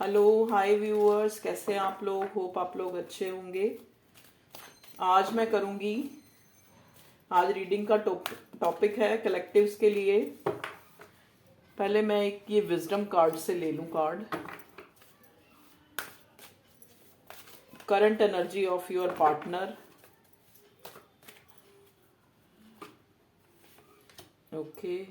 Hello hi viewers, कैसे हैं आप लोग। होप आप लोग अच्छे होंगे। आज मैं करूंगी, आज रीडिंग का टॉपिक है कलेक्टिव्स के लिए। पहले मैं एक ये विजडम कार्ड से ले लूं card. Current energy of your partner. Okay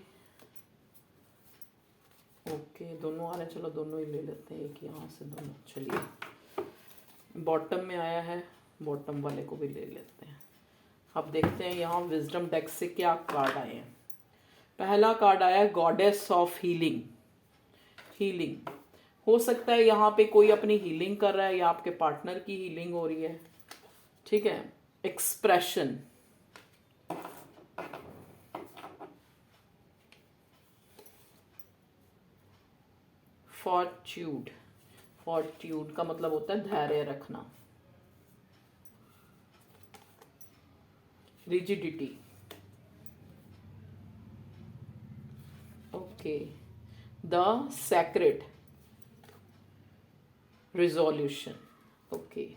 okay, दोनों आ रहे हैं, चलो दोनों ही ले लेते हैं, एक यहाँ से दोनों। चलिए, बॉटम में आया है, बॉटम वाले को भी ले लेते हैं। अब देखते हैं यहाँ विजडम डेक से क्या कार्ड आए हैं। पहला कार्ड आया है गॉडेस ऑफ हीलिंग। हीलिंग हो सकता है यहाँ पे कोई अपनी हीलिंग कर रहा है या आपके पार्टनर की हीलिंग हो रही है। ठीक है। एक्सप्रेशन, फॉर्ट्यूड। फॉर्ट्यूड का मतलब होता है धैर्य रखना। Rigidity. Okay. The sacred. Resolution. Okay.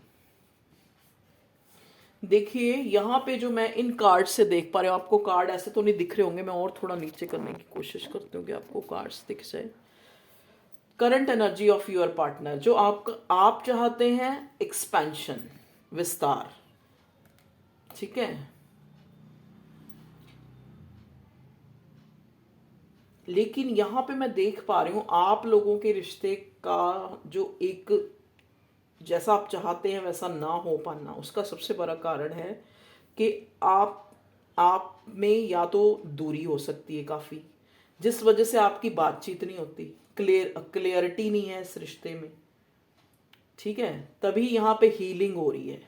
देखिए यहाँ पे जो मैं इन कार्ड से देख पा रही हूँ, आपको कार्ड ऐसे तो नहीं दिख रहे होंगे, मैं और थोड़ा नीचे करने की कोशिश करती हूँ कि आपको कार्ड्स दिख जाए। Current energy of your partner, जो आप चाहते हैं एक्सपेंशन, विस्तार। ठीक है। लेकिन यहां पे मैं देख पा रही हूं आप लोगों के रिश्ते का जो एक जैसा आप चाहते हैं वैसा ना हो पाना, उसका सबसे बड़ा कारण है कि आप में या तो दूरी हो सकती है काफ़ी, जिस वजह से आपकी बातचीत नहीं होती, क्लियरिटी नहीं है इस रिश्ते में। ठीक है। तभी यहाँ पे हीलिंग हो रही है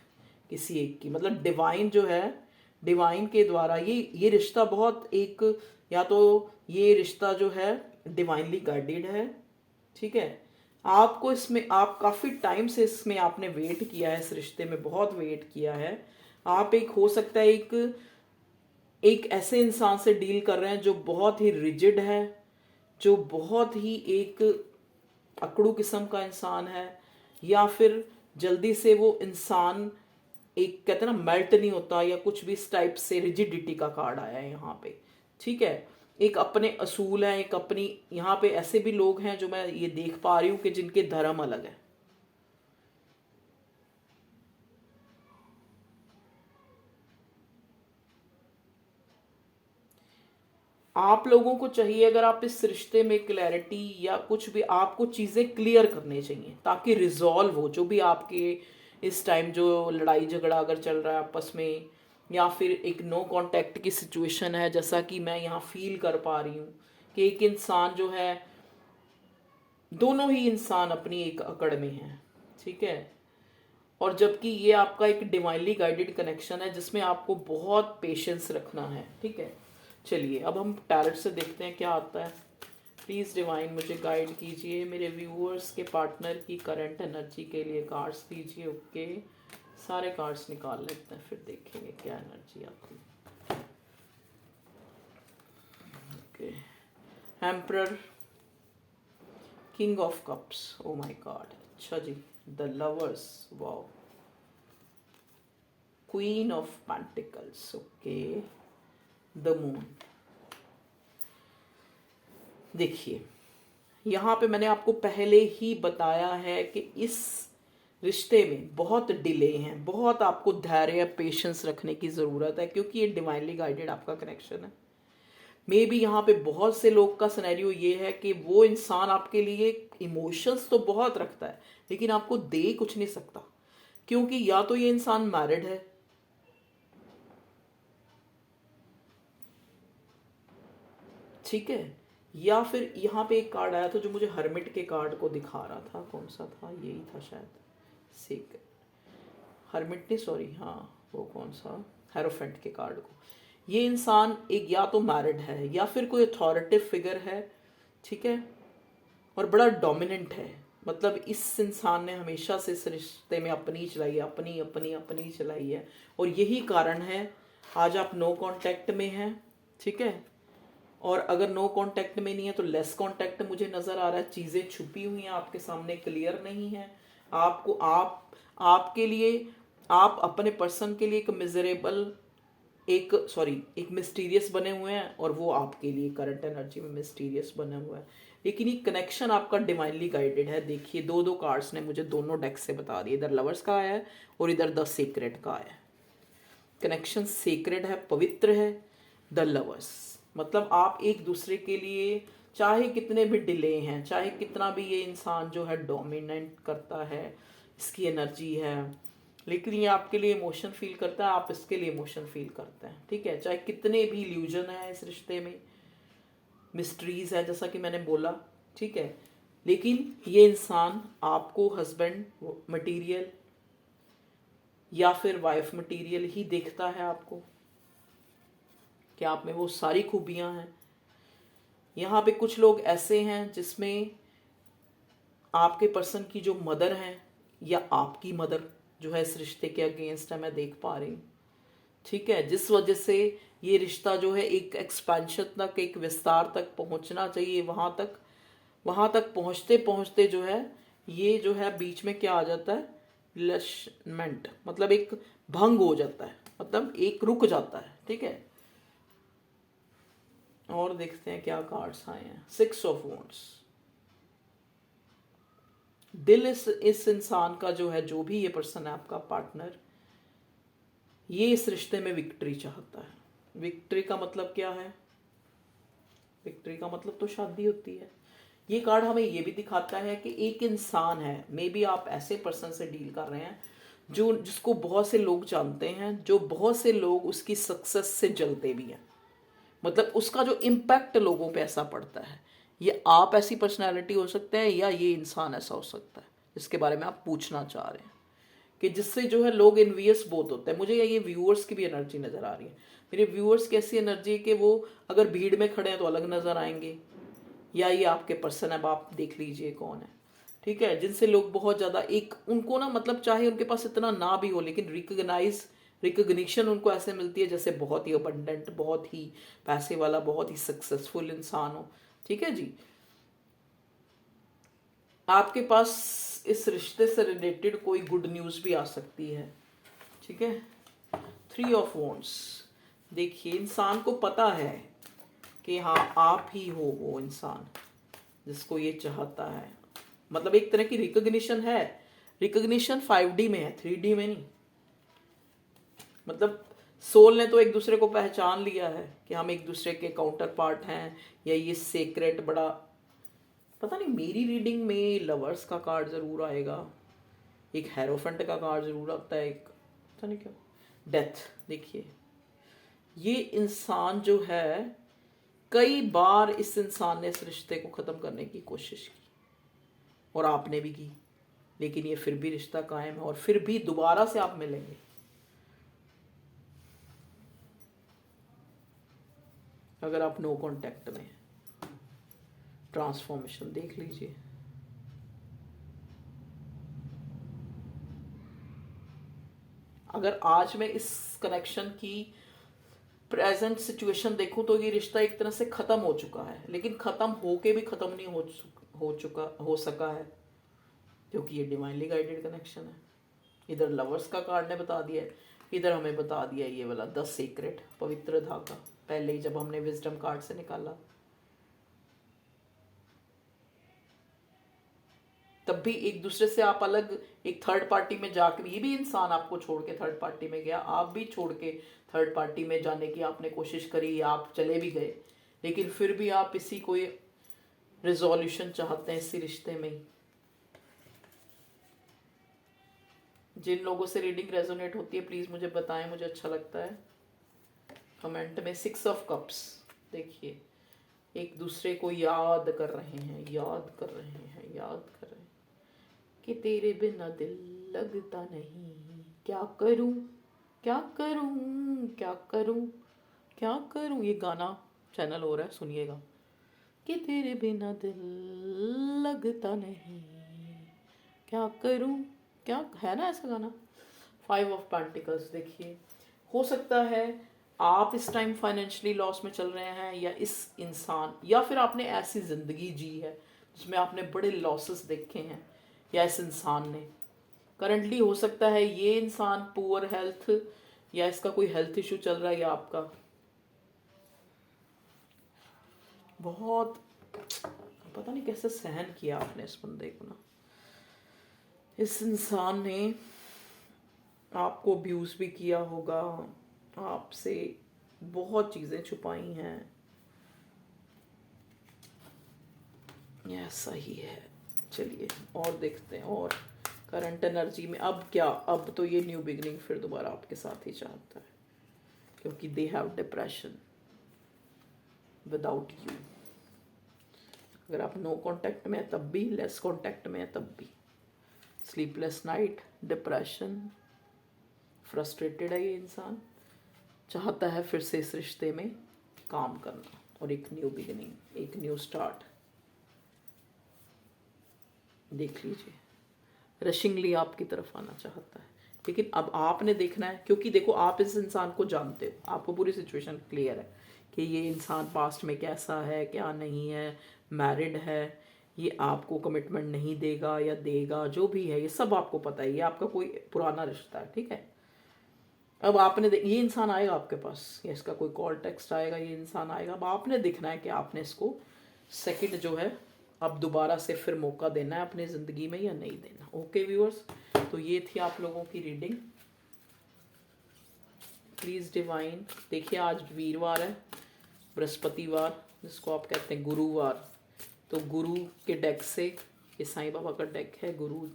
किसी एक की, मतलब डिवाइन जो है, डिवाइन के द्वारा ये रिश्ता बहुत एक, या तो ये रिश्ता जो है डिवाइनली गाइडेड है। ठीक है। आपको इसमें, आप काफ़ी टाइम से इसमें आपने वेट किया है, इस रिश्ते में बहुत वेट किया है। आप एक, हो सकता है एक ऐसे इंसान से डील कर रहे हैं जो बहुत ही रिजिड है, जो बहुत ही एक अकड़ू किस्म का इंसान है, या फिर जल्दी से वो इंसान एक, कहते हैं ना, मेल्ट नहीं होता या कुछ भी इस टाइप से। रिजिडिटी का कार्ड आया है यहाँ पे। ठीक है। एक अपने असूल हैं, एक अपनी, यहाँ पे ऐसे भी लोग हैं जो मैं ये देख पा रही हूँ कि जिनके धर्म अलग है। आप लोगों को चाहिए, अगर आप इस रिश्ते में क्लैरिटी या कुछ भी, आपको चीज़ें क्लियर करनी चाहिए ताकि रिजॉल्व हो जो भी आपके इस टाइम जो लड़ाई झगड़ा अगर चल रहा है आपस में, या फिर एक नो कांटेक्ट की सिचुएशन है, जैसा कि मैं यहाँ फील कर पा रही हूँ कि एक इंसान जो है, दोनों ही इंसान अपनी एक अकड़ में है। ठीक है। और जबकि ये आपका एक डिवाइनली गाइडेड कनेक्शन है जिसमें आपको बहुत पेशेंस रखना है। ठीक है। चलिए, अब हम टैरेट से देखते हैं क्या आता है। प्लीज़ डिवाइन मुझे गाइड कीजिए, मेरे व्यूअर्स के पार्टनर की करंट एनर्जी के लिए कार्ड्स दीजिए। ओके, सारे कार्ड्स निकाल लेते हैं, फिर देखेंगे क्या एनर्जी आती है। Okay. Emperor, king of cups, oh my god, अच्छा जी। The lovers, wow. Queen of pentacles, okay. The moon. देखिए, यहाँ पे मैंने आपको पहले ही बताया है कि इस रिश्ते में बहुत डिले हैं, बहुत आपको धैर्य, पेशेंस रखने की ज़रूरत है, क्योंकि ये डिवाइनली गाइडेड आपका कनेक्शन है। मे बी यहाँ पे बहुत से लोग का सिनेरियो ये है कि वो इंसान आपके लिए इमोशंस तो बहुत रखता है लेकिन आपको दे कुछ नहीं सकता, क्योंकि या तो ये इंसान मैरिड है, ठीक है, या फिर यहाँ पे एक कार्ड आया था जो मुझे हर्मिट के कार्ड को दिखा रहा था। कौन सा था, यही था शायद, सीक, हर्मिट नहीं, सॉरी, हाँ, वो कौन सा, हेरोफेंट के कार्ड को। ये इंसान एक या तो मैरिड है या फिर कोई अथॉरिटिव फिगर है। ठीक है। और बड़ा डोमिनेंट है, मतलब इस इंसान ने हमेशा से इस रिश्ते में अपनी चलाई है, अपनी अपनी अपनी चलाई है, और यही कारण है आज आप नो कांटेक्ट में हैं। ठीक है। और अगर नो कांटेक्ट में नहीं है तो लेस कांटेक्ट मुझे नज़र आ रहा है। चीज़ें छुपी हुई हैं, आपके सामने क्लियर नहीं है। आपको आपके लिए, आप अपने पर्सन के लिए एक मिजरेबल, एक मिस्टीरियस बने हुए हैं, और वो आपके लिए करंट एनर्जी में मिस्टीरियस बने हुए हैं। लेकिन ये कनेक्शन आपका डिवाइनली गाइडेड है। देखिए दो दो कार्ड्स ने मुझे दोनों डेक से बता दिए, इधर लवर्स का आया है और इधर द सीक्रेट का आया है। कनेक्शन सीक्रेट है, पवित्र है। द लवर्स मतलब आप एक दूसरे के लिए, चाहे कितने भी डिले हैं, चाहे कितना भी ये इंसान जो है डोमिनेंट करता है, इसकी एनर्जी है, लेकिन ये आपके लिए इमोशन फील करता है, आप इसके लिए इमोशन फील करते हैं। ठीक है, चाहे कितने भी इल्यूजन है इस रिश्ते में, मिस्ट्रीज है जैसा कि मैंने बोला। ठीक है, लेकिन ये इंसान आपको हस्बैंड मटेरियल या फिर वाइफ मटेरियल ही देखता है आपको, कि आप में वो सारी खूबियां हैं। यहाँ पे कुछ लोग ऐसे हैं जिसमें आपके पर्सन की जो मदर हैं या आपकी मदर जो है इस रिश्ते के अगेंस्ट है, मैं देख पा रही हूँ। ठीक है, जिस वजह से ये रिश्ता जो है एक एक्सपेंशन तक, एक विस्तार तक पहुंचना चाहिए, वहां तक पहुंचते पहुंचते जो है ये जो है बीच में क्या आ जाता है, रिलेशनमेंट मतलब एक भंग हो जाता है, मतलब एक रुक जाता है। ठीक है, और देखते हैं क्या कार्ड्स आए हैं। 6 ऑफ वॉन्ड्स। दिल इस इंसान का जो है, जो भी ये पर्सन है आपका पार्टनर, ये इस रिश्ते में विक्ट्री चाहता है। विक्ट्री का मतलब क्या है? विक्ट्री का मतलब तो शादी होती है। ये कार्ड हमें ये भी दिखाता है कि एक इंसान है, मे बी आप ऐसे पर्सन से डील कर रहे हैं जिसको बहुत से लोग जानते हैं, जो बहुत से लोग उसकी सक्सेस से जलते भी हैं, मतलब उसका जो इम्पैक्ट लोगों पे ऐसा पड़ता है। ये आप ऐसी पर्सनैलिटी हो सकते हैं या ये इंसान ऐसा हो सकता है जिसके बारे में आप पूछना चाह रहे हैं, कि जिससे जो है लोग इन्वियस बहुत होते हैं। मुझे ये व्यूअर्स की भी एनर्जी नज़र आ रही है। मेरे व्यूअर्स की ऐसी एनर्जी कि वो अगर भीड़ में खड़े हैं तो अलग नज़र आएंगे, या ये आपके पर्सन है, आप देख लीजिए कौन है। ठीक है, जिनसे लोग बहुत ज़्यादा एक उनको ना, मतलब चाहे उनके पास इतना ना भी हो, लेकिन रिकग्निशन उनको ऐसे मिलती है जैसे बहुत ही अबंडेंट, बहुत ही पैसे वाला, बहुत ही सक्सेसफुल इंसान हो। ठीक है जी, आपके पास इस रिश्ते से रिलेटेड कोई गुड न्यूज़ भी आ सकती है। ठीक है, 3 ऑफ वॉन्ड्स। देखिए इंसान को पता है कि हाँ आप ही हो वो इंसान जिसको ये चाहता है, मतलब एक तरह की रिकग्निशन है। रिकग्निशन 5D में है, 3D में नहीं। मतलब सोल ने तो एक दूसरे को पहचान लिया है कि हम एक दूसरे के काउंटर पार्ट हैं, या ये सीक्रेट बड़ा, पता नहीं मेरी रीडिंग में लवर्स का कार्ड ज़रूर आएगा, एक हेरोफेंट का कार्ड ज़रूर आता है, एक पता नहीं क्या, डेथ। देखिए ये इंसान जो है, कई बार इस इंसान ने इस रिश्ते को ख़त्म करने की कोशिश की और आपने भी की, लेकिन ये फिर भी रिश्ता कायम है और फिर भी दोबारा से आप मिलेंगे। अगर आप नो कांटेक्ट में हैं। ट्रांसफॉर्मेशन देख लीजिए। अगर आज मैं इस कनेक्शन की प्रेजेंट सिचुएशन देखूं तो ये रिश्ता एक तरह से ख़त्म हो चुका है, लेकिन ख़त्म होके भी ख़त्म नहीं हो सका है, क्योंकि ये डिवाइनली गाइडेड कनेक्शन है। इधर लवर्स का कार्ड ने बता दिया है, इधर हमें बता दिया ये वाला द सीक्रेट, पवित्र धागा, पहले ही जब हमने विजडम कार्ड से निकाला तब भी एक दूसरे से आप अलग, एक थर्ड पार्टी में जाके, ये भी इंसान आपको छोड़ के थर्ड पार्टी में गया, आप भी छोड़ के थर्ड पार्टी में जाने की आपने कोशिश करी, आप चले भी गए, लेकिन फिर भी आप इसी कोई रिजोल्यूशन चाहते हैं इसी रिश्ते में। जिन लोगों से रीडिंग रेजोनेट होती है प्लीज़ मुझे बताएं, मुझे अच्छा लगता है कमेंट में। 6 ऑफ कप्स। देखिए एक दूसरे को याद कर रहे हैं, याद कर रहे हैं, याद कर रहे हैं कि तेरे बिना दिल लगता नहीं, क्या करूं, क्या करूं, क्या करूं, क्या करूं। ये गाना चैनल हो रहा है, सुनिएगा। कि तेरे बिना दिल लगता नहीं, क्या करूं, क्या है ना ऐसा गाना। 5 ऑफ पेंटिकल्स। देखिए हो सकता है आप इस टाइम फाइनेंशियली लॉस में चल रहे हैं, या इस इंसान, या फिर आपने ऐसी ज़िंदगी जी है जिसमें आपने बड़े लॉसेस देखे हैं, या इस इंसान ने करंटली, हो सकता है ये इंसान पुअर हेल्थ, या इसका कोई हेल्थ इशू चल रहा है, या आपका बहुत, पता नहीं कैसे सहन किया आपने इस बंदे को ना। इस इंसान ने आपको अब्यूज़ भी किया होगा, आपसे बहुत चीज़ें छुपाई हैं, ऐसा ही है। चलिए और देखते हैं, और करंट एनर्जी में अब क्या, अब तो ये न्यू बिगनिंग फिर दोबारा आपके साथ ही चाहता है, क्योंकि they have depression without you. अगर आप नो कांटेक्ट में है तब भी, लेस कांटेक्ट में है तब भी, स्लीपलेस नाइट, डिप्रेशन, फ्रस्ट्रेटेड है ये इंसान, चाहता है फिर से इस रिश्ते में काम करना और एक न्यू बिगिनिंग, एक न्यू स्टार्ट। देख लीजिए, रशिंगली आपकी तरफ आना चाहता है, लेकिन अब आपने देखना है, क्योंकि देखो आप इस इंसान को जानते हो, आपको पूरी सिचुएशन क्लियर है कि ये इंसान पास्ट में कैसा है, क्या नहीं है, मैरिड है, ये आपको कमिटमेंट नहीं देगा या देगा, जो भी है ये सब आपको पता है, ये आपका कोई पुराना रिश्ता है, ठीक है। अब आपने ये इंसान आएगा आपके पास, या इसका कोई कॉल टेक्स्ट आएगा, ये इंसान आएगा, अब आपने देखना है कि आपने इसको सेकंड जो है अब दोबारा से फिर मौका देना है अपनी ज़िंदगी में या नहीं देना। ओके व्यूअर्स, तो ये थी आप लोगों की रीडिंग। प्लीज़ डिवाइन, देखिए आज वीरवार है, बृहस्पतिवार जिसको आप कहते हैं गुरुवार, तो गुरु के डेक से, ये साईं बाबा का डेक है। गुरु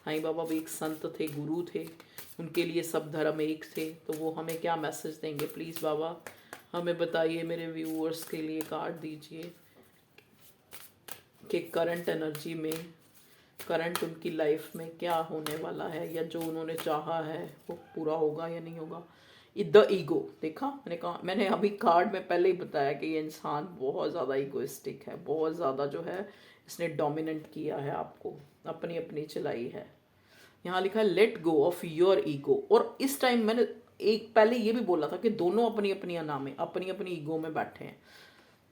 साईं बाबा भी एक संत थे, गुरु थे, उनके लिए सब धर्म एक थे, तो वो हमें क्या मैसेज देंगे, प्लीज़ बाबा हमें बताइए, मेरे व्यूअर्स के लिए कार्ड दीजिए कि करंट एनर्जी में, करंट उनकी लाइफ में क्या होने वाला है, या जो उन्होंने चाहा है वो पूरा होगा या नहीं होगा। द ईगो, देखा मैंने कहा, मैंने अभी कार्ड में पहले ही बताया कि ये इंसान बहुत ज़्यादा ईगोइस्टिक है, बहुत ज़्यादा जो है इसने डोमिनेट किया है आपको, अपनी अपनी चलाई है। यहाँ लिखा है let go of your ego, और इस टाइम मैंने एक पहले ये भी बोला था कि दोनों अपनी अपनी अना में, अपनी अपनी ईगो में बैठे हैं।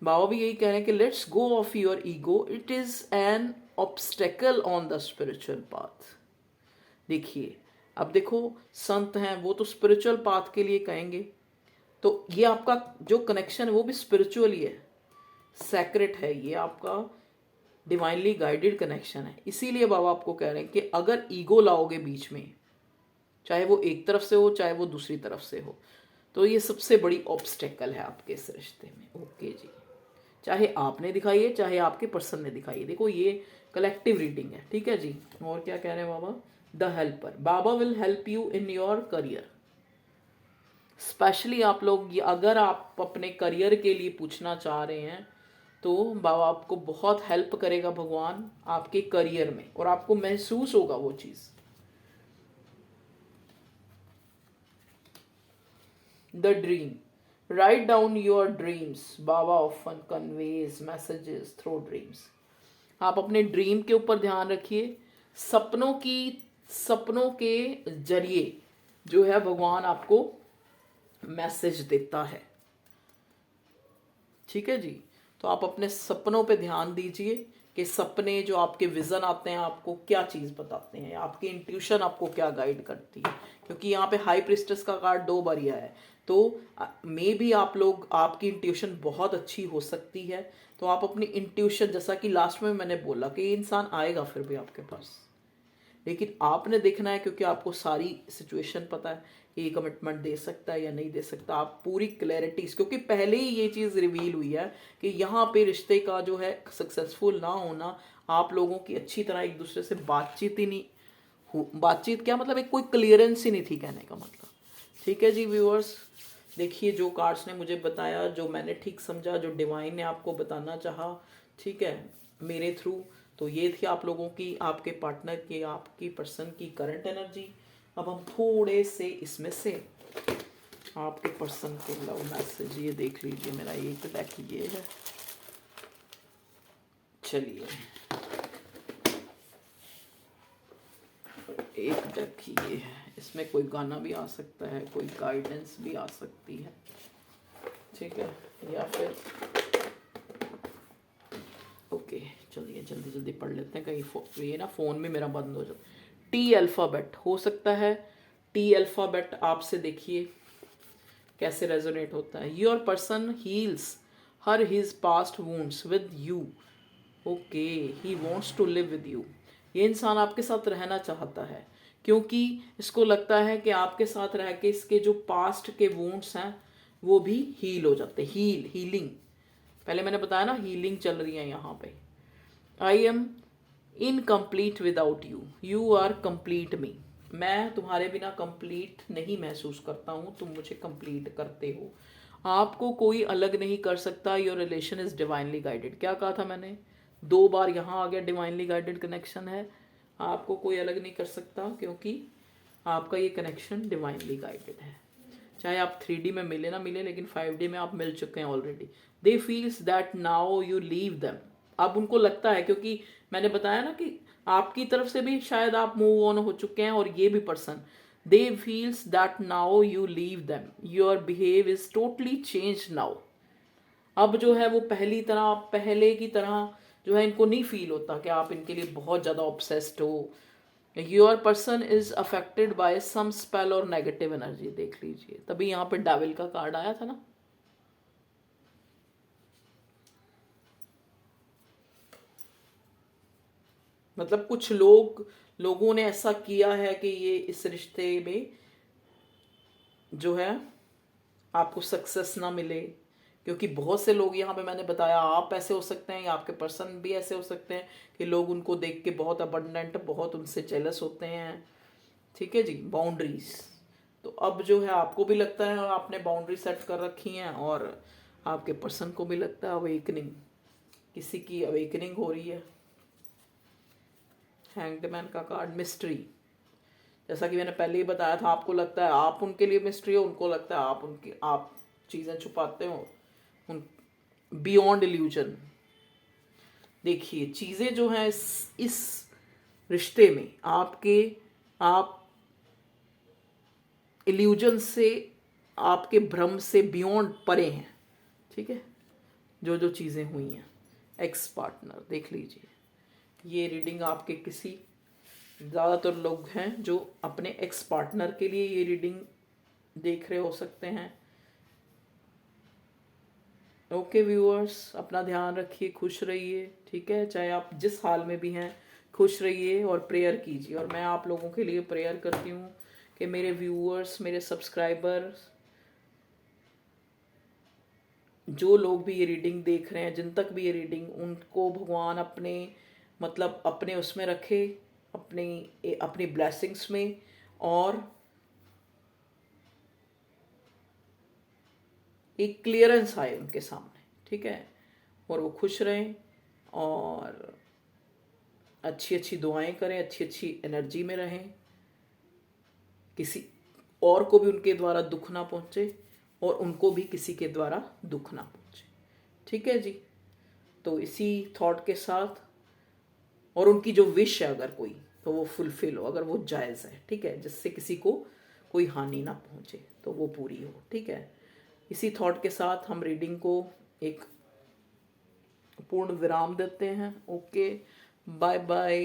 बाबा भी यही कह रहे हैं कि let's go of your ego, it is an obstacle on the spiritual path. देखिए, अब देखो संत हैं वो तो स्पिरिचुअल पाथ के लिए कहेंगे, तो ये आपका जो कनेक्शन है वो भी स्पिरिचुअल ही है, सैक्रेट है, ये आपका डिवाइनली गाइडेड कनेक्शन है। इसीलिए बाबा आपको कह रहे हैं कि अगर ईगो लाओगे बीच में, चाहे वो एक तरफ से हो चाहे वो दूसरी तरफ से हो, तो ये सबसे बड़ी ऑब्स्टेकल है आपके इस रिश्ते में। ओके जी, चाहे आपने दिखाई है चाहे आपके पर्सन ने दिखाई है, देखो ये कलेक्टिव रीडिंग है, ठीक है जी। और क्या कह रहे हैं बाबा, द हेल्पर, बाबा will help you in your career. Specially आप लोग, अगर आप अपने करियर के लिए पूछना चाह रहे हैं तो बाबा आपको बहुत हेल्प करेगा भगवान आपके करियर में, और आपको महसूस होगा वो चीज़। The dream, write down your dreams, बाबा often conveys messages through dreams. आप अपने ड्रीम के ऊपर ध्यान रखिए, सपनों के जरिए जो है भगवान आपको मैसेज देता है, ठीक है जी। तो आप अपने सपनों पे ध्यान दीजिए कि सपने जो आपके विज़न आते हैं आपको क्या चीज़ बताते हैं, आपकी इंट्यूशन आपको क्या गाइड करती है, क्योंकि यहाँ पे हाई प्रिस्टेस का कार्ड 2 बार आया है, तो मे भी आप लोग, आपकी इंट्यूशन बहुत अच्छी हो सकती है, तो आप अपनी इंट्यूशन, जैसा कि लास्ट में मैंने बोला कि ये इंसान आएगा फिर भी आपके पास, लेकिन आपने देखना है, क्योंकि आपको सारी सिचुएशन पता है कि ये कमिटमेंट दे सकता है या नहीं दे सकता, आप पूरी क्लैरिटी, क्योंकि पहले ही ये चीज़ रिवील हुई है कि यहाँ पे रिश्ते का जो है सक्सेसफुल ना होना, आप लोगों की अच्छी तरह एक दूसरे से बातचीत ही नहीं हो, बातचीत क्या मतलब, एक कोई क्लियरेंस ही नहीं थी कहने का मतलब, ठीक है जी व्यूअर्स। देखिए जो कार्ड्स ने मुझे बताया, जो मैंने ठीक समझा, जो डिवाइन ने आपको बताना चाहा, ठीक है, मेरे थ्रू, तो ये थी आप लोगों की, आपके पार्टनर की, आपकी पर्सन की करंट एनर्जी। अब हम थोड़े से इसमें से आपके पर्सन के लव मैसेज ये देख लीजिए, मेरा एक डेक ये है, चलिए एक डेक ये है, इसमें कोई गाना भी आ सकता है, कोई गाइडेंस भी आ सकती है, ठीक है, या फिर ओके चलिए जल्दी जल्दी पढ़ लेते हैं, कहीं ये ना फ़ोन में मेरा बंद हो जाए। टी अल्फ़ाबेट हो सकता है, टी अल्फ़ाबेट आपसे देखिए कैसे रेजोनेट होता है। Your person heals her his past wounds with you. Okay, he wants to live with you. ये इंसान आपके साथ रहना चाहता है क्योंकि इसको लगता है कि आपके साथ रह के इसके जो पास्ट के वुंड्स हैं वो भी हील हो जाते। हीलिंग पहले मैंने बताया ना, हीलिंग चल रही है यहाँ पे। I am incomplete without you, you are complete me. मैं तुम्हारे बिना कंप्लीट नहीं महसूस करता हूँ, तुम मुझे कंप्लीट करते हो। आपको कोई अलग नहीं कर सकता। Your relation is divinely guided. क्या कहा था मैंने? 2 बार यहाँ आ गया, डिवाइनली गाइडेड कनेक्शन है। आपको कोई अलग नहीं कर सकता क्योंकि आपका ये कनेक्शन डिवाइनली गाइडेड है। चाहे आप 3D में मिले ना मिले, लेकिन 5D में आप मिल चुके हैं already. They feels that now you leave them. अब उनको लगता है, क्योंकि मैंने बताया ना कि आपकी तरफ से भी शायद आप मूव ऑन हो चुके हैं और ये भी person, they feels that now you leave them, your behave is totally change now. अब जो है वो पहले की तरह जो है इनको नहीं फील होता कि आप इनके लिए बहुत ज़्यादा ऑब्सेस्ड हो। Your person is affected by some spell और नेगेटिव एनर्जी। देख लीजिए, तभी यहाँ पे डेविल का कार्ड आया था ना। मतलब कुछ लोगों ने ऐसा किया है कि ये इस रिश्ते में जो है आपको सक्सेस ना मिले, क्योंकि बहुत से लोग यहाँ पे मैंने बताया, आप ऐसे हो सकते हैं या आपके पर्सन भी ऐसे हो सकते हैं कि लोग उनको देख के बहुत अबंडेंट, बहुत उनसे जेलस होते हैं। ठीक है जी, बाउंड्रीज। तो अब जो है आपको भी लगता है आपने बाउंड्री सेट कर रखी हैं और आपके पर्सन को भी लगता है अवेकनिंग, किसी की अवेकनिंग हो रही है। हैंग्ड मैन का कार्ड मिस्ट्री। जैसा कि मैंने पहले ही बताया था, आपको लगता है आप उनके लिए मिस्ट्री हो, उनको लगता है आप चीज़ें छुपाते हो। उन बियॉन्ड इल्यूजन। देखिए चीज़ें जो हैं इस रिश्ते में आप इल्यूजन से, आपके भ्रम से बियॉन्ड परे हैं। ठीक है, जो चीज़ें हुई हैं। एक्स पार्टनर देख लीजिए, ये रीडिंग आपके किसी, ज़्यादातर लोग हैं जो अपने एक्स पार्टनर के लिए ये रीडिंग देख रहे हो सकते हैं। ओके व्यूअर्स, अपना ध्यान रखिए, खुश रहिए। ठीक है, चाहे आप जिस हाल में भी हैं, खुश रहिए और प्रेयर कीजिए। और मैं आप लोगों के लिए प्रेयर करती हूँ कि मेरे व्यूअर्स, मेरे सब्सक्राइबर्स, जो लोग भी ये रीडिंग देख रहे हैं, जिन तक भी ये रीडिंग, उनको भगवान अपने उसमें रखे, अपनी ब्लेसिंग्स में, और एक क्लियरेंस आए उनके सामने। ठीक है, और वो खुश रहें और अच्छी अच्छी दुआएं करें, अच्छी अच्छी एनर्जी में रहें, किसी और को भी उनके द्वारा दुख ना पहुंचे और उनको भी किसी के द्वारा दुख ना पहुंचे। ठीक है जी, तो इसी थॉट के साथ, और उनकी जो विश है अगर कोई, तो वो फुलफिल हो, अगर वो जायज़ है। ठीक है, जिससे किसी को कोई हानि ना पहुंचे, तो वो पूरी हो। ठीक है, इसी थॉट के साथ हम रीडिंग को एक पूर्ण विराम देते हैं। Okay, bye bye.